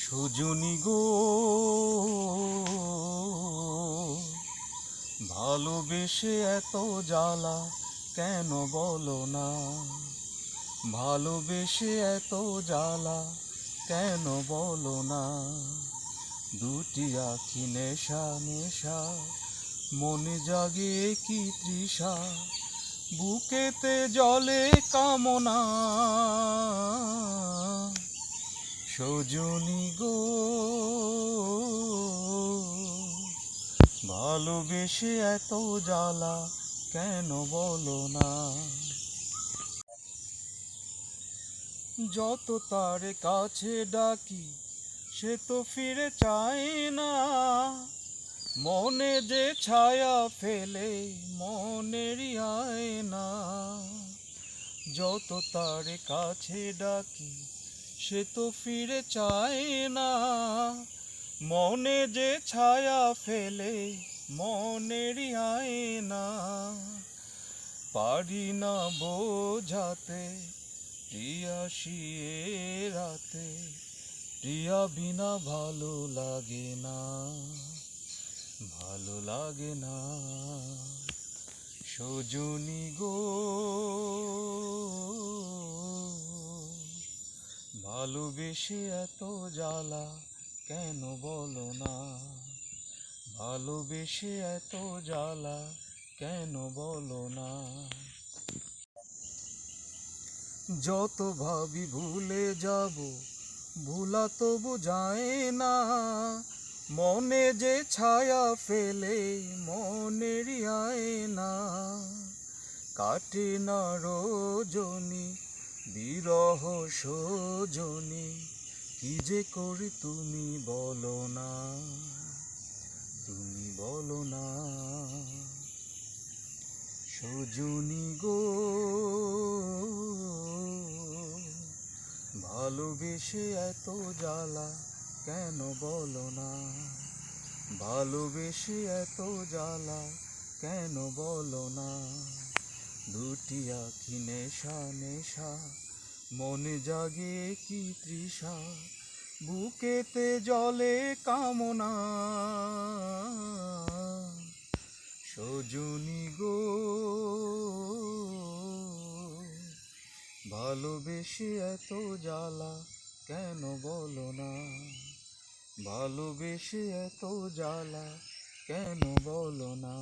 সজনী গো, ভালোবেসে এত জ্বালা কেন বলো না? ভালোবেসে এত জ্বালা কেন বলো না? দুটি আঁখি নেশা নেশা, মনে জাগে কি তৃষা, বুকেতে জলে কামনা। সজনী গো, ভালোবেসে এত জ্বালা কেন বলো না? যত তার কাছে ডাকি সে তো ফিরে চায় না, মনে যে ছায়া ফেলে মনেরই আয়না। যত তার কাছে ডাকি সে তো ফিরে চায় না, মনে যে ছায়া ফেলে মনেরই আয়না। পারি না বোঝাতে প্রিয়াসী এ রাতে, প্রিয়া বিনা ভালো লাগে না, ভালো লাগে না। সজনী গো, ভালোবেসে এত জ্বালা কেন বলো না? ভালোবেসে এত জ্বালা কেন বলো না? যত ভাবি ভুলে যাব, ভুলা তবু যায় না, মনে যে ছায়া ফেলে মনেরই আয়না। কাটে না রজনী বিরহ সজনী, কি যে করি তুমি বলো না, তুমি বলো না। সজনী গো, ভালোবেসে এত জ্বালা কেন বলো না? ভালোবেসে এত জ্বালা কেন বলো না? দুটি আঁখি নেশা নেশা, মনে জাগে কি তৃষা, বুকেতে জলে কামনা। সজনী গো, ভালোবেসে এত জ্বালা কেন বলো না? ভালোবেসে এত জ্বালা কেন বলো না?